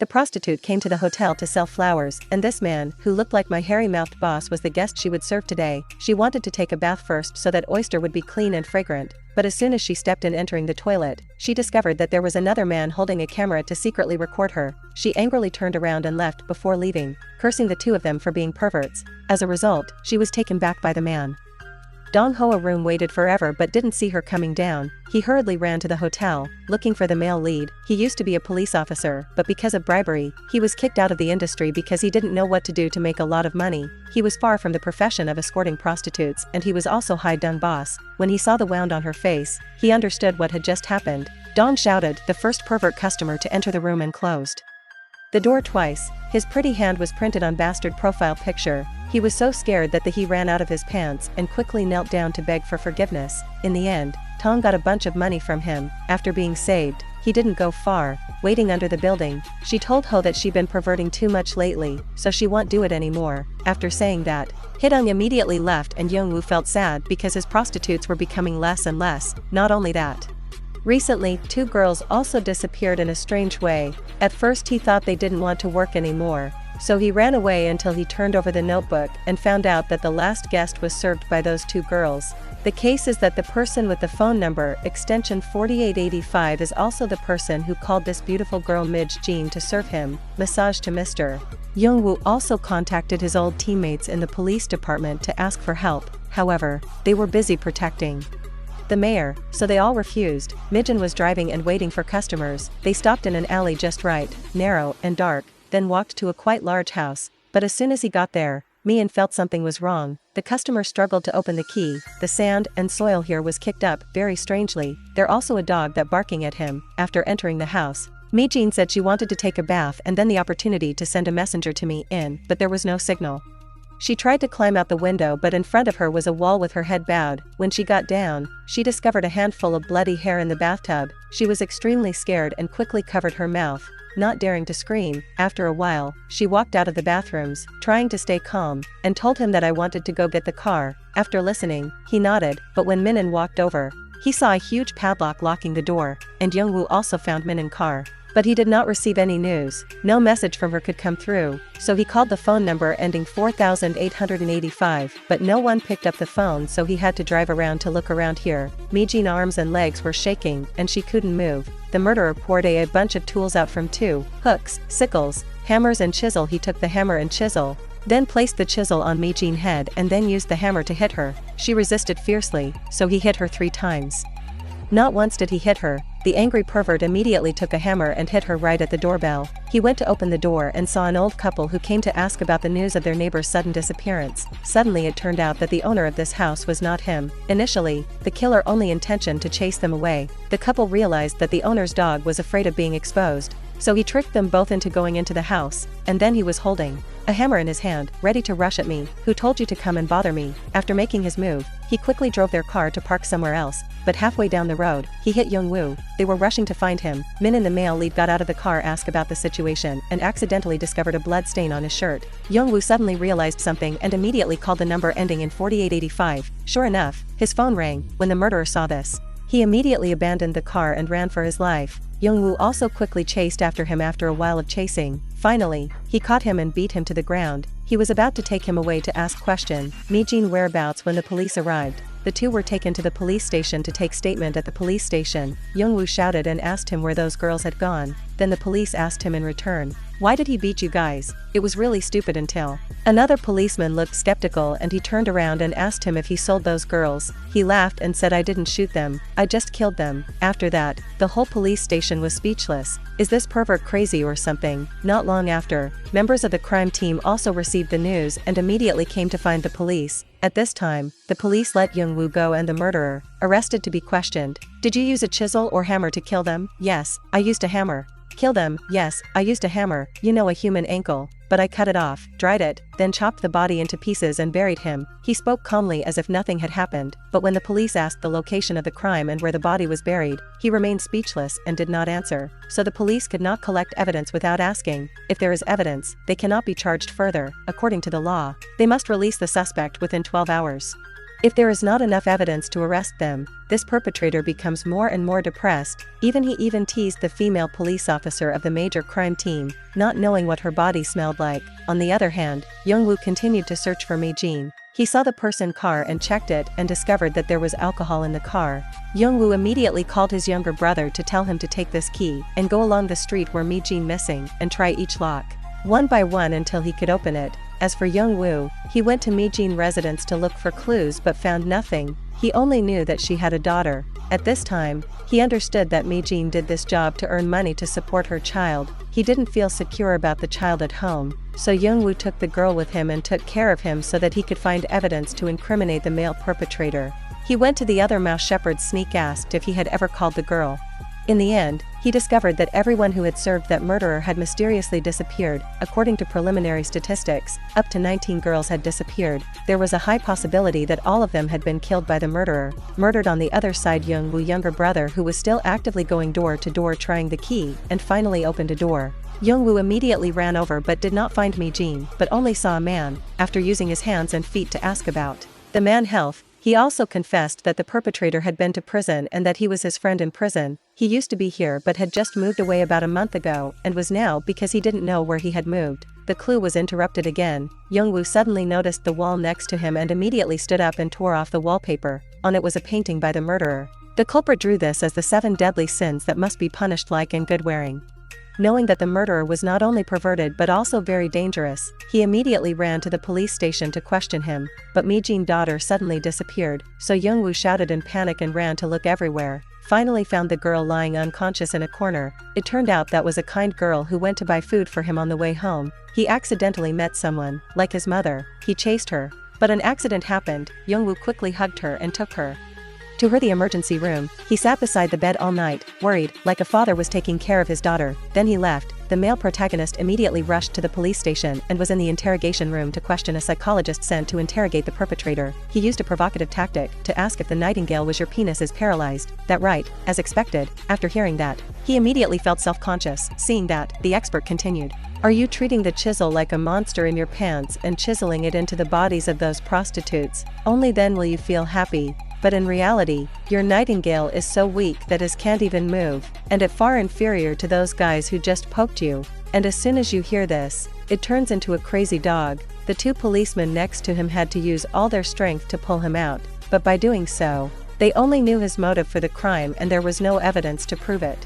The prostitute came to the hotel to sell flowers, and this man, who looked like my hairy-mouthed boss, was the guest she would serve today. She wanted to take a bath first so that oyster would be clean and fragrant, but as soon as she stepped in entering the toilet, she discovered that there was another man holding a camera to secretly record her. She angrily turned around and left before leaving, cursing the two of them for being perverts. As a result, she was taken back by the man. Dong-hoa room waited forever but didn't see her coming down. He hurriedly ran to the hotel, looking for the male lead. He used to be a police officer, but because of bribery, he was kicked out of the industry because he didn't know what to do to make a lot of money. He was far from the profession of escorting prostitutes, and he was also high-dung boss. When he saw the wound on her face, he understood what had just happened. Dong shouted, the first pervert customer to enter the room, and closed the door twice. His pretty hand was printed on bastard profile picture. He was so scared that he ran out of his pants and quickly knelt down to beg for forgiveness. In the end, Tong got a bunch of money from him. After being saved, he didn't go far. Waiting under the building, she told Ho that she'd been perverting too much lately, so she won't do it anymore. After saying that, Hidung immediately left, and Jung-woo felt sad because his prostitutes were becoming less and less. Not only that, recently, two girls also disappeared in a strange way. At first he thought they didn't want to work anymore, so he ran away until he turned over the notebook and found out that the last guest was served by those two girls. The case is that the person with the phone number extension 4885 is also the person who called this beautiful girl Mij-jin to serve him massage to Mr. Jung-woo also contacted his old teammates in the police department to ask for help. However, they were busy protecting the mayor, so they all refused. Mijin was driving and waiting for customers. They stopped in an alley just right, narrow and dark, then walked to a quite large house. But as soon as he got there, Mijin felt something was wrong. The customer struggled to open the key. The sand and soil here was kicked up very strangely. There also a dog that barking at him. After entering the house, Mijin said she wanted to take a bath and then the opportunity to send a messenger to me in, but there was no signal. She tried to climb out the window, but in front of her was a wall with her head bowed. When she got down, she discovered a handful of bloody hair in the bathtub. She was extremely scared and quickly covered her mouth, not daring to scream. After a while, she walked out of the bathrooms, trying to stay calm, and told him that I wanted to go get the car. After listening, he nodded, but when Minin walked over, he saw a huge padlock locking the door, and Jung-woo also found Minin's car. But he did not receive any news. No message from her could come through, so he called the phone number ending 4885, but no one picked up the phone, so he had to drive around to look around here. Mijin's arms and legs were shaking, and she couldn't move. The murderer poured a bunch of tools out from two hooks, sickles, hammers and chisel. He took the hammer and chisel, then placed the chisel on Mijin's head and then used the hammer to hit her. She resisted fiercely, so he hit her 3 times. Not once did he hit her. The angry pervert immediately took a hammer and hit her right at the doorbell. He went to open the door and saw an old couple who came to ask about the news of their neighbor's sudden disappearance. Suddenly it turned out that the owner of this house was not him. Initially, the killer only intentioned to chase them away. The couple realized that the owner's dog was afraid of being exposed, so he tricked them both into going into the house, and then he was holding a hammer in his hand, ready to rush at me. Who told you to come and bother me? After making his move, he quickly drove their car to park somewhere else, but halfway down the road, he hit Jung-woo. They were rushing to find him. Min, the male lead, got out of the car, asked about the situation, and accidentally discovered a blood stain on his shirt. Jung-woo suddenly realized something and immediately called the number ending in 4885. Sure enough, his phone rang. When the murderer saw this, he immediately abandoned the car and ran for his life. Jung-woo also quickly chased after him. After a while of chasing, finally, he caught him and beat him to the ground. He was about to take him away to ask question Mijin's whereabouts when the police arrived. The two were taken to the police station to take statement. At the police station, Jung-woo shouted and asked him where those girls had gone. Then the police asked him in return, "Why did he beat you guys? It was really stupid." Until another policeman looked skeptical and he turned around and asked him if he sold those girls. He laughed and said, "I didn't shoot them, I just killed them." After that, the whole police station was speechless. Is this pervert crazy or something? Not long after, members of the crime team also received the news and immediately came to find the police. At this time, the police let Jung-woo go and the murderer, arrested to be questioned. Did you use a chisel or hammer to kill them? Yes, I used a hammer. Kill them? Yes, I used a hammer, a human ankle, but I cut it off, dried it, then chopped the body into pieces and buried him. He spoke calmly as if nothing had happened, but when the police asked the location of the crime and where the body was buried, he remained speechless and did not answer. So the police could not collect evidence without asking. If there is evidence, they cannot be charged further. According to the law, they must release the suspect within 12 hours. If there is not enough evidence to arrest them, this perpetrator becomes more and more depressed. He even teased the female police officer of the major crime team, not knowing what her body smelled like. On the other hand, Jung-woo continued to search for Mi-jin. He saw the person car and checked it and discovered that there was alcohol in the car. Jung-woo immediately called his younger brother to tell him to take this key and go along the street where Mi-jin missing and try each lock, one by one until he could open it. As for Jung-woo, he went to Mi-jin residence to look for clues but found nothing. He only knew that she had a daughter. At this time, he understood that Mi-jin did this job to earn money to support her child. He didn't feel secure about the child at home, so Jung-woo took the girl with him and took care of him so that he could find evidence to incriminate the male perpetrator. He went to the other mouse shepherd's sneak, asked if he had ever called the girl. In the end, he discovered that everyone who had served that murderer had mysteriously disappeared. According to preliminary statistics, up to 19 girls had disappeared. There was a high possibility that all of them had been killed by the murderer. Murdered on the other side, Jung-woo's younger brother, who was still actively going door to door trying the key, and finally opened a door. Jung-woo immediately ran over but did not find Mi-jin, but only saw a man, after using his hands and feet to ask about the man's health. He also confessed that the perpetrator had been to prison and that he was his friend in prison. He used to be here but had just moved away about a month ago and was now because he didn't know where he had moved. The clue was interrupted again. Jung-woo suddenly noticed the wall next to him and immediately stood up and tore off the wallpaper. On it was a painting by the murderer. The culprit drew this as the 7 deadly sins that must be punished, like in good wearing. Knowing that the murderer was not only perverted but also very dangerous, he immediately ran to the police station to question him, but Mi-jin's daughter suddenly disappeared, so Jung-woo shouted in panic and ran to look everywhere. Finally found the girl lying unconscious in a corner. It turned out that was a kind girl who went to buy food for him on the way home. He accidentally met someone, like his mother. He chased her, but an accident happened. Jung-woo quickly hugged her and took her to the emergency room. He sat beside the bed all night, worried, like a father was taking care of his daughter. Then he left. The male protagonist immediately rushed to the police station and was in the interrogation room to question a psychologist sent to interrogate the perpetrator. He used a provocative tactic to ask if the nightingale was your penis is paralyzed. That right, as expected. After hearing that, he immediately felt self-conscious. Seeing that, the expert continued. Are you treating the chisel like a monster in your pants and chiseling it into the bodies of those prostitutes? Only then will you feel happy. But in reality, your nightingale is so weak that it can't even move, and it far inferior to those guys who just poked you. And as soon as you hear this, it turns into a crazy dog. The 2 policemen next to him had to use all their strength to pull him out, but by doing so, they only knew his motive for the crime and there was no evidence to prove it.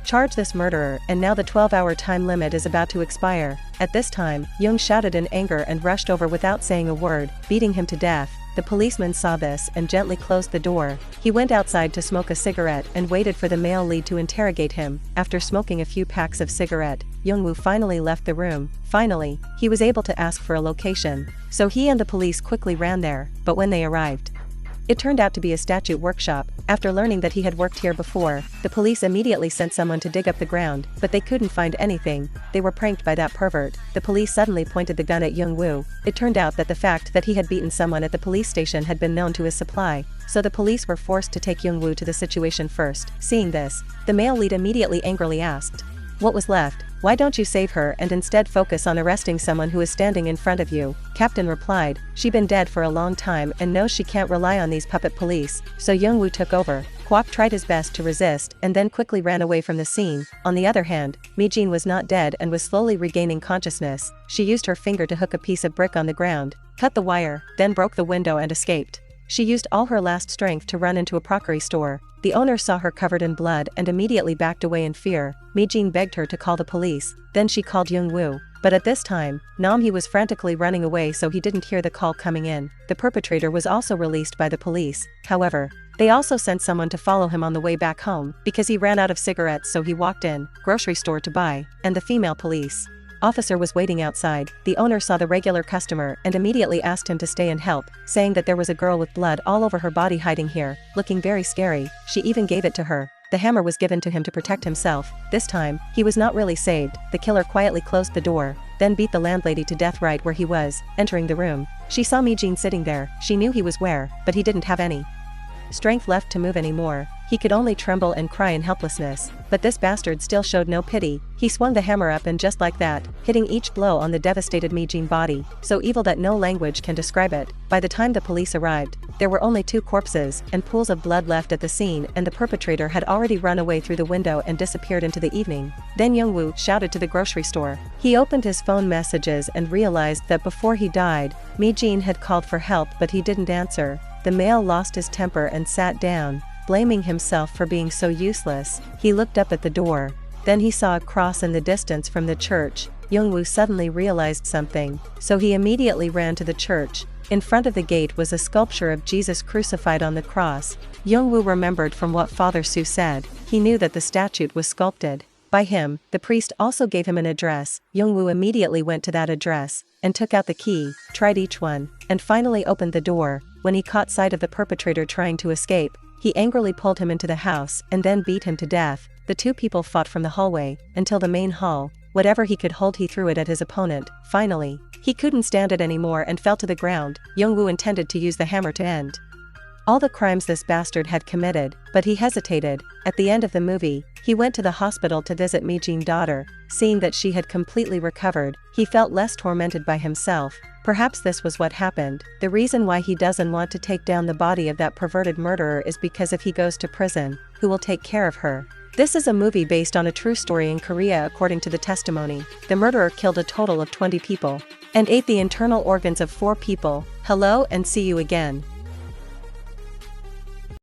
Charge this murderer, and now the 12-hour time limit is about to expire. At this time, Jung shouted in anger and rushed over without saying a word, beating him to death. The policeman saw this and gently closed the door. He went outside to smoke a cigarette and waited for the male lead to interrogate him. After smoking a few packs of cigarette, Jung-woo finally left the room. Finally, he was able to ask for a location. So he and the police quickly ran there, but when they arrived, it turned out to be a statue workshop. After learning that he had worked here before, the police immediately sent someone to dig up the ground, but they couldn't find anything. They were pranked by that pervert. The police suddenly pointed the gun at Jung-woo. It turned out that the fact that he had beaten someone at the police station had been known to his supply, so the police were forced to take Jung-woo to the situation first. Seeing this, the male lead immediately angrily asked, "What was left? Why don't you save her and instead focus on arresting someone who is standing in front of you?" Captain replied, "She been dead for a long time and knows she can't rely on these puppet police." So Jung-woo took over. Kwok tried his best to resist and then quickly ran away from the scene. On the other hand, Mi-jin was not dead and was slowly regaining consciousness. She used her finger to hook a piece of brick on the ground, cut the wire, then broke the window and escaped. She used all her last strength to run into a crockery store. The owner saw her covered in blood and immediately backed away in fear. Mi-jin begged her to call the police. Then she called Jung-woo. But at this time, Nam-hee was frantically running away, so he didn't hear the call coming in. The perpetrator was also released by the police. However, they also sent someone to follow him on the way back home because he ran out of cigarettes, so he walked in grocery store to buy, and the female police officer was waiting outside. The owner saw the regular customer and immediately asked him to stay and help, saying that there was a girl with blood all over her body hiding here, looking very scary. She even gave it to her. The hammer was given to him to protect himself. This time, he was not really saved. The killer quietly closed the door, then beat the landlady to death right where he was. Entering the room, she saw Mi-jin sitting there. She knew he was where, but he didn't have any strength left to move anymore. He could only tremble and cry in helplessness. but this bastard still showed no pity. He swung the hammer up and just like that, hitting each blow on the devastated Mi-jin body, so evil that no language can describe it. By the time the police arrived, there were only 2 corpses and pools of blood left at the scene, and the perpetrator had already run away through the window and disappeared into the evening. Then Jung-woo shouted to the grocery store. He opened his phone messages and realized that before he died, Mi-jin had called for help but he didn't answer. The male lost his temper and sat down, blaming himself for being so useless. He looked up at the door. Then he saw a cross in the distance from the church. Jung-woo suddenly realized something, so he immediately ran to the church. In front of the gate was a sculpture of Jesus crucified on the cross. Jung-woo remembered from what Father Su said. He knew that the statue was sculpted by him. The priest also gave him an address. Jung-woo immediately went to that address and took out the key, tried each one, and finally opened the door. When he caught sight of the perpetrator trying to escape, he angrily pulled him into the house and then beat him to death. The 2 people fought from the hallway until the main hall. Whatever he could hold he threw it at his opponent. Finally, he couldn't stand it anymore and fell to the ground. Jung-woo intended to use the hammer to end all the crimes this bastard had committed, but he hesitated. At the end of the movie, he went to the hospital to visit Mi-jin's daughter. Seeing that she had completely recovered, he felt less tormented by himself. Perhaps this was what happened. The reason why he doesn't want to take down the body of that perverted murderer is because if he goes to prison, who will take care of her? This is a movie based on a true story in Korea. According to the testimony, the murderer killed a total of 20 people and ate the internal organs of 4 people. Hello and see you again.